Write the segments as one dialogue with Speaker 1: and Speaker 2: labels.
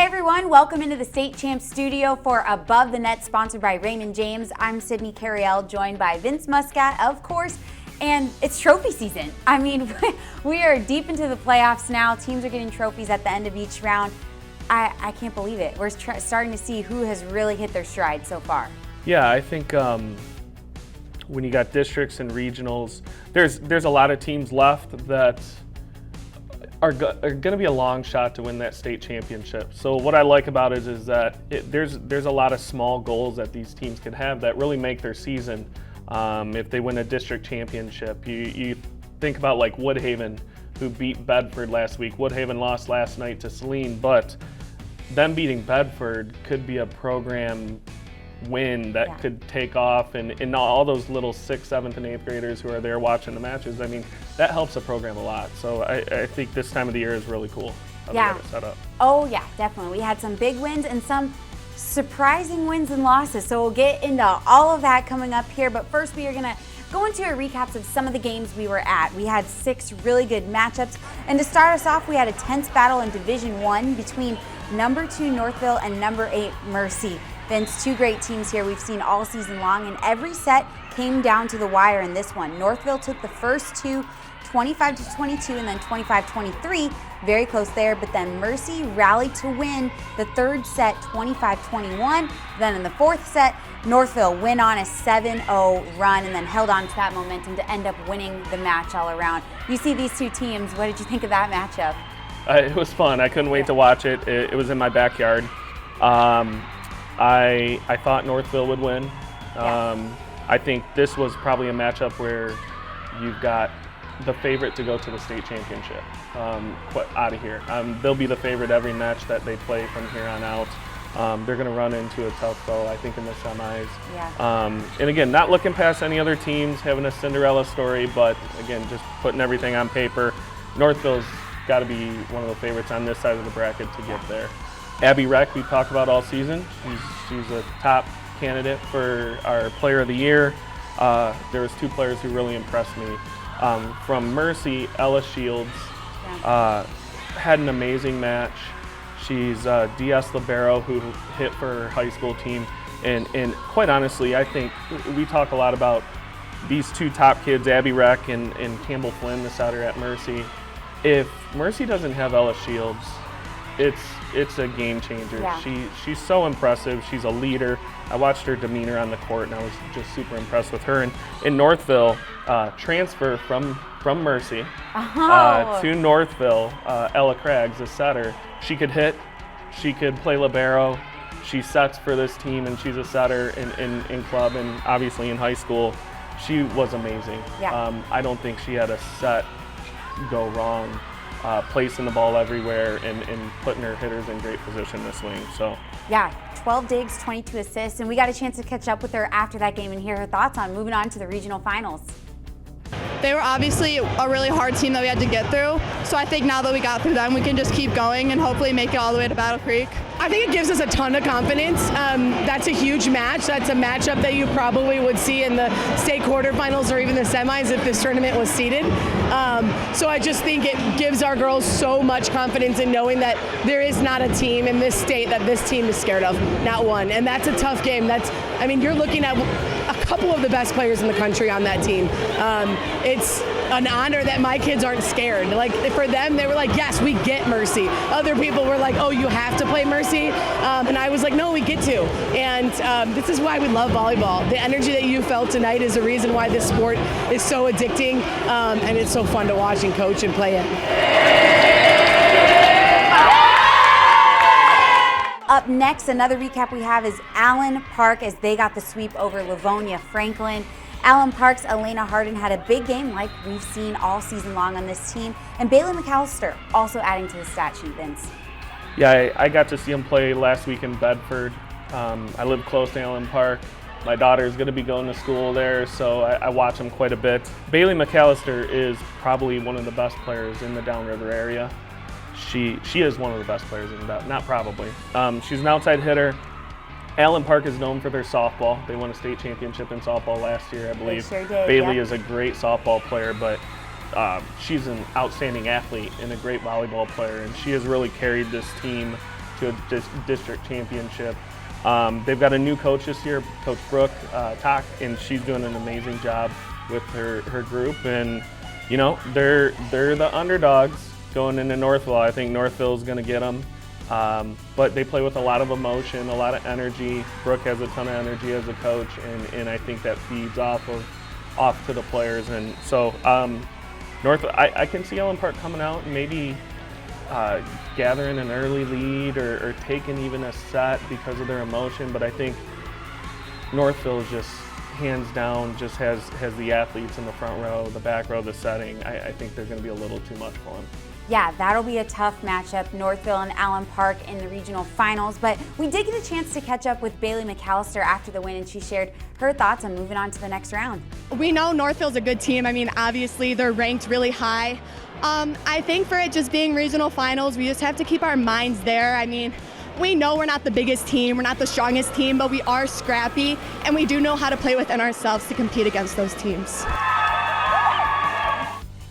Speaker 1: Hi everyone, welcome into the State Champs studio for Above the Net, sponsored by Raymond James. I'm Sydney Cariel, joined by Vince Muscat, of course, and it's trophy season. I mean, we are deep into the playoffs now. Teams are getting trophies at the end of each round. I can't believe it. We're starting to see who has really hit their stride so far.
Speaker 2: Yeah, I think when you got districts and regionals, there's a lot of teams left that are going to be a long shot to win that state championship. So what I like about it is that there's a lot of small goals that these teams can have that really make their season. If they win a district championship, you think about like Woodhaven, who beat Bedford last week. Woodhaven lost last night to Saline, but them beating Bedford could be a program win that could take off, and all those little 6th, 7th, and 8th graders who are there watching the matches, I mean, that helps the program a lot. So I think this time of the year is really cool how they got it set up. Oh
Speaker 1: yeah, definitely. We had some big wins and some surprising wins and losses, so we'll get into all of that coming up here, but first we are going to go into a recaps of some of the games we were at. We had 6 really good matchups, and to start us off, we had a tense battle in Division I between number 2 Northville and number 8 Mercy. Vince, 2 great teams here we've seen all season long, and every set came down to the wire in this one. Northville took the first 2 25-22 and then 25-23, very close there, but then Mercy rallied to win the 3rd set 25-21. Then in the 4th set, Northville went on a 7-0 run and then held on to that momentum to end up winning the match all around. You see these 2 teams, what did you think of that matchup?
Speaker 2: It was fun. I couldn't wait to watch it. It was in my backyard. I thought Northville would win. I think this was probably a matchup where you've got the favorite to go to the state championship out of here. They'll be the favorite every match that they play from here on out. They're going to run into a tough foe, I think, in the semis. And again, not looking past any other teams, having a Cinderella story, but again, just putting everything on paper. Northville's got to be one of the favorites on this side of the bracket to get there. Abby Reck, we talked about all season. She's a top candidate for our Player of the Year. There was 2 players who really impressed me. From Mercy, Ella Shields had an amazing match. She's DS Libero, who hit for her high school team. And quite honestly, I think we talk a lot about these 2 top kids, Abby Reck and Campbell Flynn, the setter at Mercy. If Mercy doesn't have Ella Shields, it's a game changer. She's so impressive. She's a leader. I watched her demeanor on the court, and I was just super impressed with her. And in Northville, transfer from Mercy to Northville, Ella Craggs, a setter. She could hit. She could play libero. She sets for this team, and she's a setter in club and obviously in high school. She was amazing. I don't think she had a set go wrong. Placing the ball everywhere and putting her hitters in great position this swing. So
Speaker 1: 12 digs, 22 assists, and we got a chance to catch up with her after that game and hear her thoughts on moving on to the regional finals.
Speaker 3: They were obviously a really hard team that we had to get through, so I think now that we got through them, we can just keep going and hopefully make it all the way to Battle Creek.
Speaker 4: I think it gives us a ton of confidence. That's a huge match. That's a matchup that you probably would see in the state quarterfinals or even the semis if this tournament was seeded. So I just think it gives our girls so much confidence in knowing that there is not a team in this state that this team is scared of, not one. And that's a tough game. You're looking at a couple of the best players in the country on that team. It's an honor that my kids aren't scared. Like, for them, they were like, yes, we get Mercy. Other people were like, oh, you have to play Mercy. And I was like, no, we get to. And this is why we love volleyball. The energy that you felt tonight is the reason why this sport is so addicting, and it's so fun to watch and coach and play it.
Speaker 1: Up next, another recap we have is Allen Park, as they got the sweep over Livonia Franklin. Allen Park's Elena Harden had a big game like we've seen all season long on this team, and Bailey McAllister also adding to the stat sheet, Vince.
Speaker 2: Yeah, I got to see him play last week in Bedford. I live close to Allen Park. My daughter's going to be going to school there, so I watch him quite a bit. Bailey McAllister is probably one of the best players in the Downriver area. She is one of the best players in that, not probably. She's an outside hitter. Allen Park is known for their softball. They won a state championship in softball last year, I believe.
Speaker 1: They sure did,
Speaker 2: Bailey is a great softball player, but she's an outstanding athlete and a great volleyball player, and she has really carried this team to a district championship. They've got a new coach this year, Coach Brooke Tock, and she's doing an amazing job with her group. And you know, they're the underdogs going into Northville. I think Northville is going to get them, but they play with a lot of emotion, a lot of energy. Brooke has a ton of energy as a coach, and I think that feeds off to the players. And so Northville, I can see Ellen Park coming out and maybe gathering an early lead or taking even a set because of their emotion, but I think Northville is just hands down just has the athletes in the front row, the back row, the setting. I think they're going to be a little too much for them.
Speaker 1: Yeah, that'll be a tough matchup, Northville and Allen Park in the regional finals, but we did get a chance to catch up with Bailey McAllister after the win, and she shared her thoughts on moving on to the next round.
Speaker 3: We know Northville's a good team. I mean, obviously they're ranked really high. I think for it just being regional finals, we just have to keep our minds there. I mean, we know we're not the biggest team, we're not the strongest team, but we are scrappy, and we do know how to play within ourselves to compete against those teams.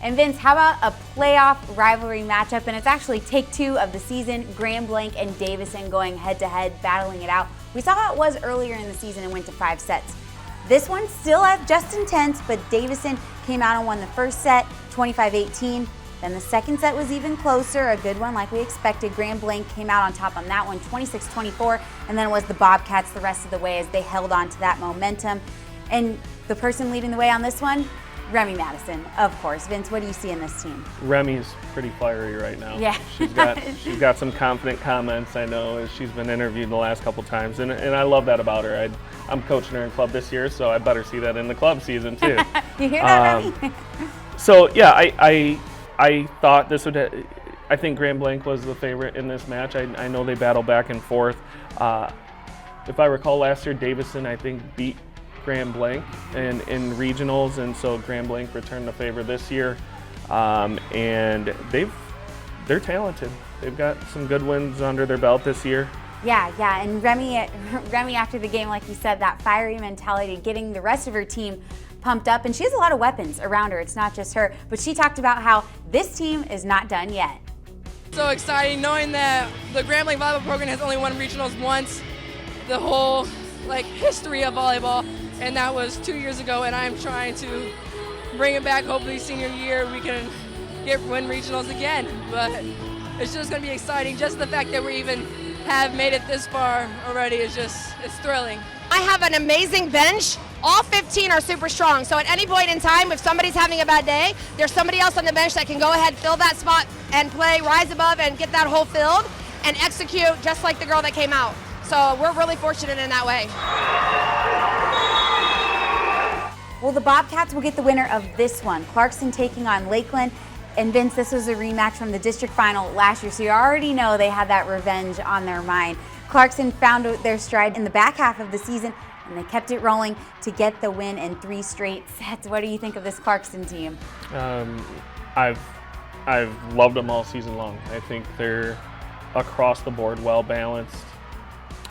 Speaker 1: And Vince, how about a playoff rivalry matchup? And it's actually take two of the season, Grand Blanc and Davison going head-to-head, battling it out. We saw how it was earlier in the season and went to 5 sets. This one still just intense, but Davison came out and won the first set, 25-18. Then the second set was even closer, a good one like we expected. Grand Blanc came out on top on that one, 26-24, and then it was the Bobcats the rest of the way as they held on to that momentum. And the person leading the way on this one, Remy Madison, of course. Vince, what do you see in this team?
Speaker 2: Remy's pretty fiery right now.
Speaker 1: Yeah.
Speaker 2: she's got some confident comments, I know, as she's been interviewed the last couple times, and I love that about her. I'm coaching her in club this year, so I better see that in the club season too.
Speaker 1: You hear that, Remy?
Speaker 2: So yeah, I thought this would. I think Grand Blanc was the favorite in this match. I know they battle back and forth. If I recall last year, Davison I think beat Grand Blanc in regionals, and so Grand Blanc returned the favor this year. And they're talented. They've got some good wins under their belt this year.
Speaker 1: Yeah, and Remy after the game, like you said, that fiery mentality, getting the rest of her team pumped up, and she has a lot of weapons around her. It's not just her, but she talked about how this team is not done yet.
Speaker 5: So exciting knowing that the Grand Blanc volleyball program has only won regionals once, the whole history of volleyball, and that was 2 years ago, and I'm trying to bring it back. Hopefully senior year we can win regionals again, but it's just going to be exciting. Just the fact that we even have made it this far already is it's thrilling.
Speaker 6: I have an amazing bench. All 15 are super strong, so at any point in time, if somebody's having a bad day, there's somebody else on the bench that can go ahead, fill that spot, and play, rise above, and get that hole filled, and execute just like the girl that came out. So we're really fortunate in that way.
Speaker 1: Well, the Bobcats will get the winner of this one. Clarkson taking on Lakeland. And Vince, this was a rematch from the district final last year, so you already know they had that revenge on their mind. Clarkson found their stride in the back half of the season, and they kept it rolling to get the win in 3 straight sets. What do you think of this Clarkson team?
Speaker 2: I've loved them all season long. I think they're across the board well balanced.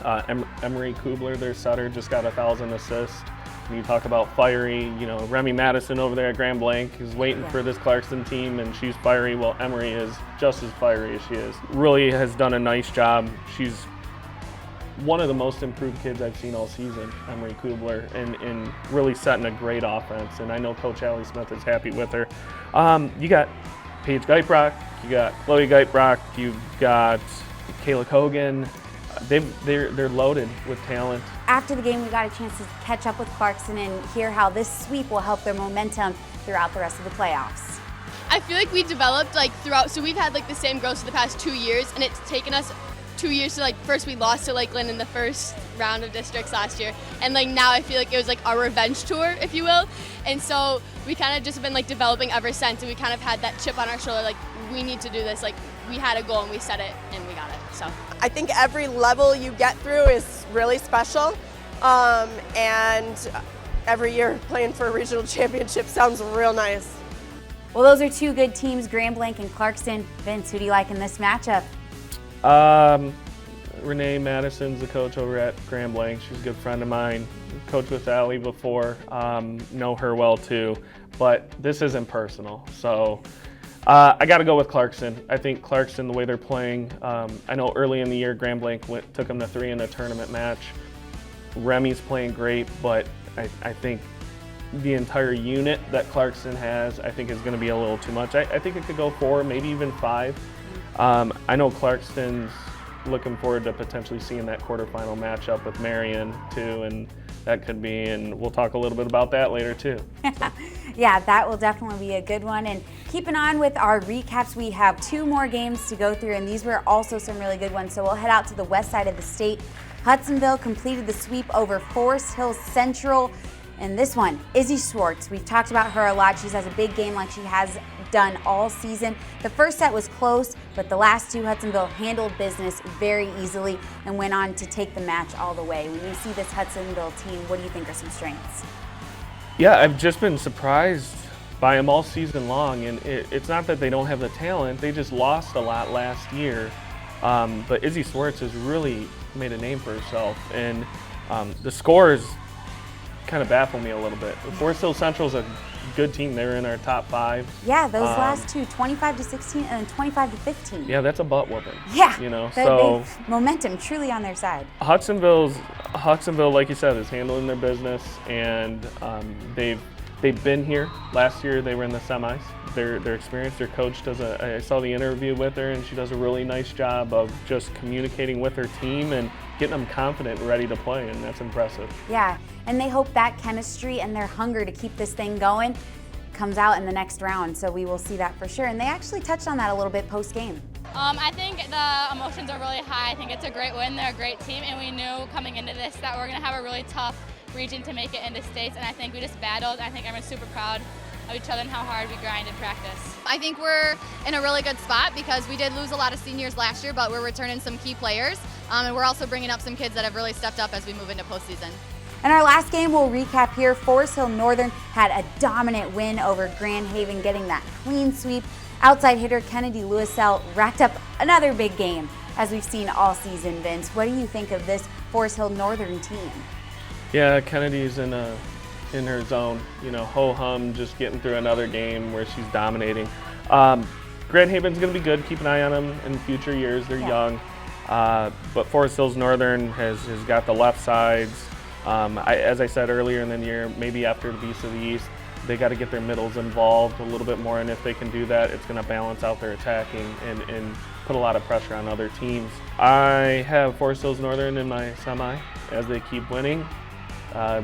Speaker 2: Emery Kubler, their setter, just got 1,000 assists. When you talk about fiery, Remy Madison over there at Grand Blanc is waiting for this Clarkson team, and she's fiery. Well, Emery is just as fiery as she is. Really has done a nice job. She's one of the most improved kids I've seen all season, Emery Kubler, and really setting a great offense. And I know Coach Allie Smith is happy with her. You got Paige Geitbrock, you got Chloe Geitbrock, you've got Kayla Kogan. They're loaded with talent.
Speaker 1: After the game, we got a chance to catch up with Clarkson and hear how this sweep will help their momentum throughout the rest of the playoffs.
Speaker 7: I feel like we developed throughout, so we've had the same growth for the past 2 years, and it's taken us 2 years to first we lost to Lakeland in the first round of districts last year, and now I feel like it was our revenge tour, if you will, and so we kind of just been developing ever since, and we kind of had that chip on our shoulder, we need to do this, we had a goal and we set it and we got it. So
Speaker 8: I think every level you get through is really special, and every year playing for a regional championship sounds real nice.
Speaker 1: Well, those are 2 good teams, Grand Blanc and Clarkson. Vince, who do you like in this matchup?
Speaker 2: Renee Madison's the coach over at Grand Blanc. She's a good friend of mine. Coached with Allie before, know her well too. But this isn't personal. So I got to go with Clarkson. I think Clarkson, the way they're playing, I know early in the year Grand Blanc took them to 3 in a tournament match. Remy's playing great, but I think the entire unit that Clarkson has, I think is going to be a little too much. I think it could go 4, maybe even 5. I know Clarkson's looking forward to potentially seeing that quarterfinal matchup with Marion too, and that could be, and we'll talk a little bit about that later too. So.
Speaker 1: Yeah, that will definitely be a good one. And keeping on with our recaps, we have 2 more games to go through, and these were also some really good ones. So we'll head out to the west side of the state. Hudsonville completed the sweep over Forest Hill Central. And this one, Izzy Schwartz, we've talked about her a lot. She has a big game like she has done all season. The first set was close, but the last 2, Hudsonville handled business very easily and went on to take the match all the way. When you see this Hudsonville team, what do you think are some strengths?
Speaker 2: Yeah, I've just been surprised by them all season long, and it's not that they don't have the talent, they just lost a lot last year. But Izzy Schwartz has really made a name for herself, and the scores kind of baffle me a little bit. Forest Hill Central's a good team. They were in our top 5.
Speaker 1: Yeah, those last 2, 25-16 and then 25-15.
Speaker 2: Yeah, that's a butt whooping.
Speaker 1: Yeah,
Speaker 2: you know,
Speaker 1: so momentum truly on their side.
Speaker 2: Hudsonville, like you said, is handling their business, and they've been here. Last year they were in the semis. They're experienced. Their coach does I saw the interview with her, and she does a really nice job of just communicating with her team and getting them confident and ready to play, and that's impressive.
Speaker 1: Yeah, and they hope that chemistry and their hunger to keep this thing going comes out in the next round, so we will see that for sure. And they actually touched on that a little bit post-game.
Speaker 7: I think the emotions are really high. I think it's a great win. They're a great team, and we knew coming into this that we're going to have a really tough region to make it into states, and I think we just battled. I think everyone's super proud of each other and how hard we grind in practice.
Speaker 9: I think we're in a really good spot because we did lose a lot of seniors last year, but we're returning some key players, and we're also bringing up some kids that have really stepped up as we move into postseason.
Speaker 1: And our last game we'll recap here. Forest Hill Northern had a dominant win over Grand Haven, getting that clean sweep. Outside hitter Kennedy Lewisell racked up another big game, as we've seen all season. Vince, what do you think of this Forest Hill Northern team?
Speaker 2: Yeah, Kennedy's in her zone, you know, ho-hum, just getting through another game where she's dominating. Grand Haven's going to be good. Keep an eye on them in future years. They're young. But Forest Hills Northern has got the left sides. As I said earlier in the year, maybe after the Beast of the East, they got to get their middles involved a little bit more, and if they can do that, it's going to balance out their attacking and put a lot of pressure on other teams. I have Forest Hills Northern in my semi as they keep winning.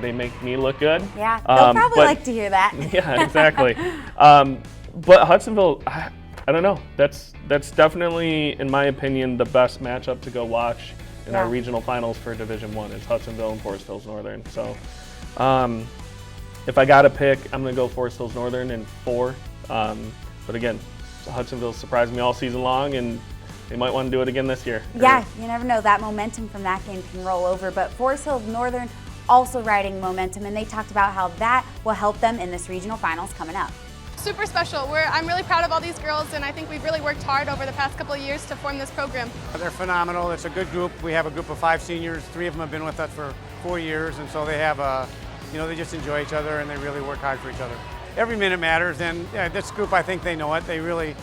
Speaker 2: They make me look good.
Speaker 1: Yeah, they'll probably like to hear that.
Speaker 2: Yeah, exactly. But Hudsonville, I don't know. That's definitely, in my opinion, the best matchup to go watch in our regional finals for Division I is Hudsonville and Forest Hills Northern. So if I got to pick, I'm going to go Forest Hills Northern in 4. But again, Hudsonville surprised me all season long, and they might want to do it again this year.
Speaker 1: Yeah, you never know. That momentum from that game can roll over. But Forest Hills Northern also riding momentum, and they talked about how that will help them in this regional finals coming up.
Speaker 3: Super special. I'm really proud of all these girls, and I think we've really worked hard over the past couple of years to form this program.
Speaker 10: They're phenomenal. It's a good group. We have a group of 5 seniors. 3 of them have been with us for 4 years, and so they have they just enjoy each other, and they really work hard for each other. Every minute matters, and this group, I think they know it. They really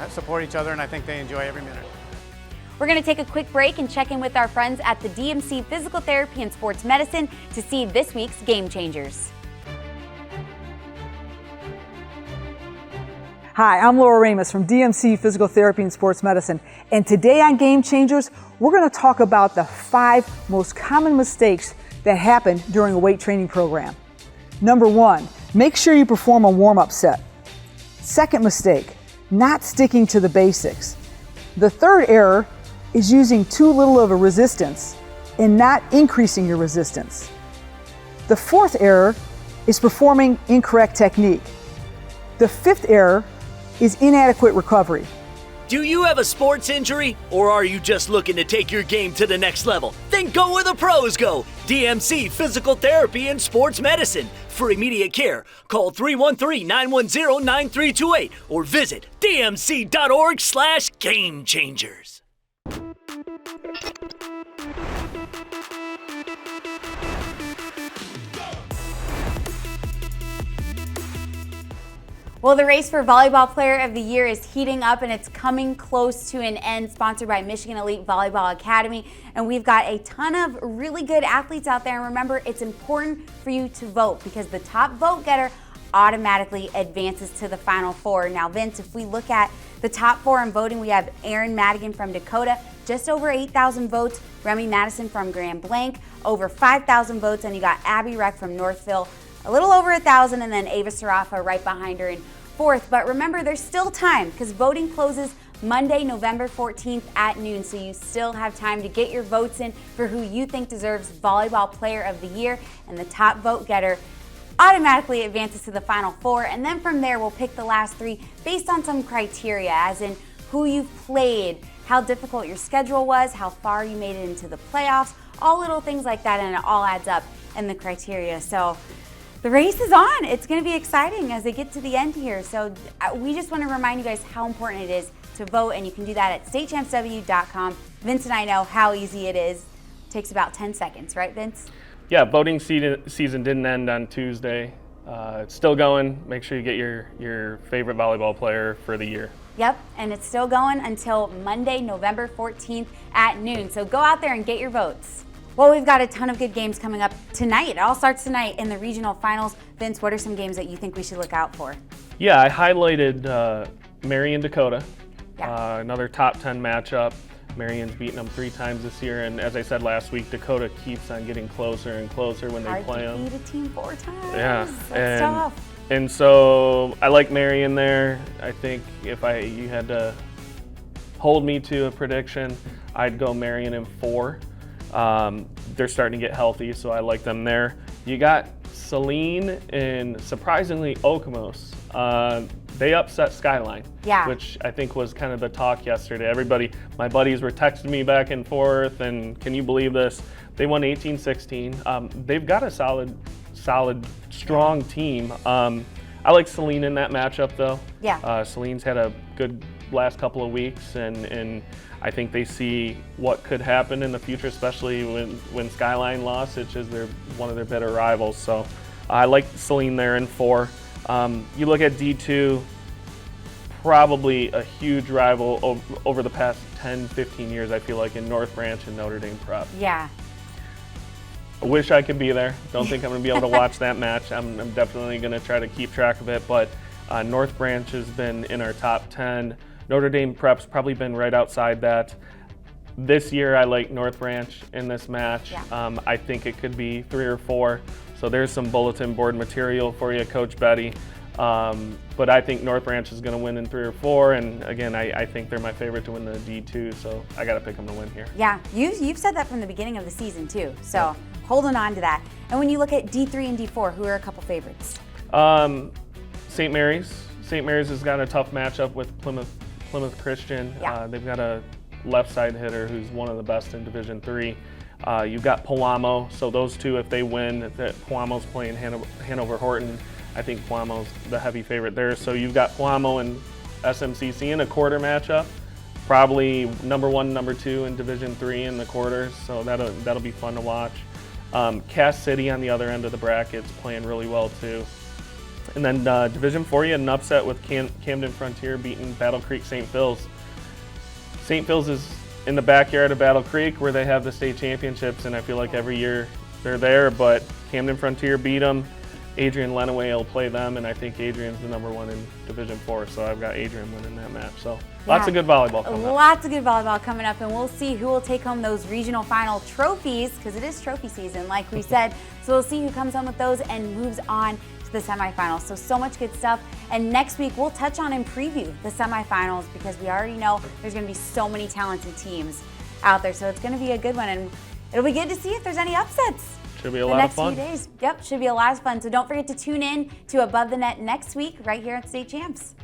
Speaker 10: support each other, and I think they enjoy every minute.
Speaker 1: We're going to take a quick break and check in with our friends at the DMC Physical Therapy and Sports Medicine to see this week's Game Changers.
Speaker 11: Hi, I'm Laura Ramus from DMC Physical Therapy and Sports Medicine, and today on Game Changers, we're going to talk about the 5 most common mistakes that happen during a weight training program. Number 1, make sure you perform a warm-up set. Second mistake, not sticking to the basics. The third error is using too little of a resistance and not increasing your resistance. The fourth error is performing incorrect technique. The fifth error is inadequate recovery.
Speaker 12: Do you have a sports injury, or are you just looking to take your game to the next level? Then go where the pros go. DMC Physical Therapy and Sports Medicine. For immediate care, call 313-910-9328 or visit dmc.org/gamechangers.
Speaker 1: Well, the race for Volleyball Player of the Year is heating up and it's coming close to an end, sponsored by Michigan Elite Volleyball Academy. And we've got a ton of really good athletes out there. And remember, it's important for you to vote because the top vote getter automatically advances to the Final Four. Now, Vince, if we look at the top 4 in voting, we have Aaron Madigan from Dakota, just over 8,000 votes. Remy Madison from Grand Blanc, over 5,000 votes. And you got Abby Reck from Northville, a little over 1,000, and then Ava Sarafa right behind her in 4th. But remember, there's still time because voting closes Monday, November 14th at noon. So you still have time to get your votes in for who you think deserves Volleyball Player of the Year. And the top vote getter automatically advances to the Final Four. And then from there, we'll pick the last 3 based on some criteria, as in who you've played, how difficult your schedule was, how far you made it into the playoffs, all little things like that, and it all adds up in the criteria. So the race is on. It's going to be exciting as they get to the end here. So we just want to remind you guys how important it is to vote, and you can do that at statechampsw.com. Vince and I know how easy it is. It takes about 10 seconds, right, Vince?
Speaker 2: Yeah, voting season didn't end on Tuesday. It's still going. Make sure you get your favorite volleyball player for the year.
Speaker 1: Yep, and it's still going until Monday, November 14th at noon. So go out there and get your votes. Well, we've got a ton of good games coming up tonight. It all starts tonight in the regional finals. Vince, what are some games that you think we should look out for?
Speaker 2: Yeah, I highlighted Marion, Dakota.
Speaker 1: Yeah.
Speaker 2: Another top 10 matchup. Marion's beaten them 3 times this year, and as I said last week, Dakota keeps on getting closer and closer when they play them.
Speaker 1: Hard to beat a team 4 times.
Speaker 2: Yeah,
Speaker 1: That's tough.
Speaker 2: And so I like Marion there. I think if you had to hold me to a prediction, I'd go Marion in 4. They're starting to get healthy, so I like them there. You got Celine and surprisingly Okemos. They upset Skyline, which I think was kind of the talk yesterday. My buddies were texting me back and forth, and can you believe this? They won 18-16. They've got a solid, strong team. I like Celine in that matchup, though.
Speaker 1: Yeah.
Speaker 2: Celine's had a good last couple of weeks, and I think they see what could happen in the future, especially when Skyline lost, which is one of their better rivals. So I like Celine there in 4. You look at D2, probably a huge rival over the past 10, 15 years, I feel like, in North Branch and Notre Dame Prep.
Speaker 1: Yeah.
Speaker 2: I wish I could be there. Don't think I'm going to be able to watch that match. I'm definitely going to try to keep track of it, but North Branch has been in our top 10. Notre Dame Prep's probably been right outside that. This year, I like North Branch in this match. Yeah. I think it could be 3 or 4. So there's some bulletin board material for you, Coach Betty. But I think North Branch is going to win in 3 or 4. And again, I think they're my favorite to win the D2. So I got to pick them to win here.
Speaker 1: Yeah, you've said that from the beginning of the season too. So holding on to that. And when you look at D3 and D4, who are a couple favorites?
Speaker 2: St. Mary's. St. Mary's has got a tough matchup with Plymouth Christian.
Speaker 1: Yeah.
Speaker 2: They've got a left side hitter who's one of the best in Division III. You've got Pawamo, so those two, if they win, Pawamo's playing Hanover Horton. I think Pawamo's the heavy favorite there. So you've got Pawamo and SMCC in a quarter matchup, probably number 1, number 2 in Division III in the quarters. So that'll be fun to watch. Cass City on the other end of the bracket's playing really well too. And then Division IV, you had an upset with Camden Frontier beating Battle Creek St. Phil's. St. Phil's is in the backyard of Battle Creek where they have the state championships, and I feel like every year they're there, but Camden Frontier beat them. Adrian Lenaway will play them, and I think Adrian's the number 1 in Division IV, so I've got Adrian winning that match. So lots of good volleyball coming up.
Speaker 1: Lots of good volleyball coming up, and we'll see who will take home those regional final trophies, because it is trophy season, like we said. So we'll see who comes home with those and moves on to the semifinals. So much good stuff. And next week, we'll touch on and preview the semifinals, because we already know there's going to be so many talented teams out there. So it's going to be a good one, and it'll be good to see if there's any upsets.
Speaker 2: Should be a lot of fun.
Speaker 1: The next few days. Yep, should be a lot of fun. So don't forget to tune in to Above the Net next week right here at State Champs.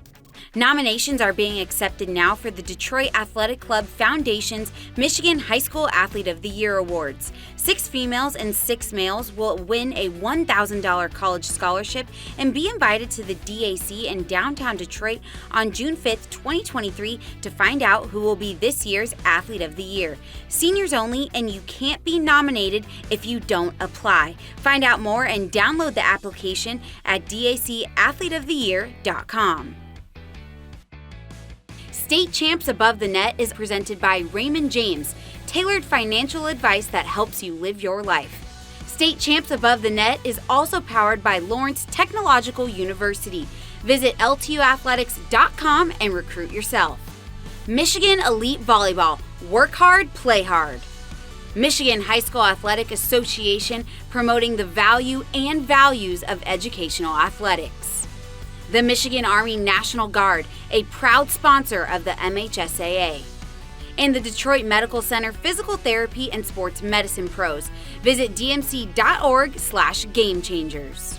Speaker 1: Nominations are being accepted now for the Detroit Athletic Club Foundation's Michigan High School Athlete of the Year Awards. 6 females and 6 males will win a $1,000 college scholarship and be invited to the DAC in downtown Detroit on June 5th, 2023 to find out who will be this year's Athlete of the Year. Seniors only, and you can't be nominated if you don't apply. Find out more and download the application at dacathleteoftheyear.com. State Champs Above the Net is presented by Raymond James, tailored financial advice that helps you live your life. State Champs Above the Net is also powered by Lawrence Technological University. Visit ltuathletics.com and recruit yourself. Michigan Elite Volleyball. Work hard, play hard. Michigan High School Athletic Association, promoting the value and values of educational athletics. The Michigan Army National Guard, a proud sponsor of the MHSAA. And the Detroit Medical Center Physical Therapy and Sports Medicine Pros. Visit dmc.org/gamechangers.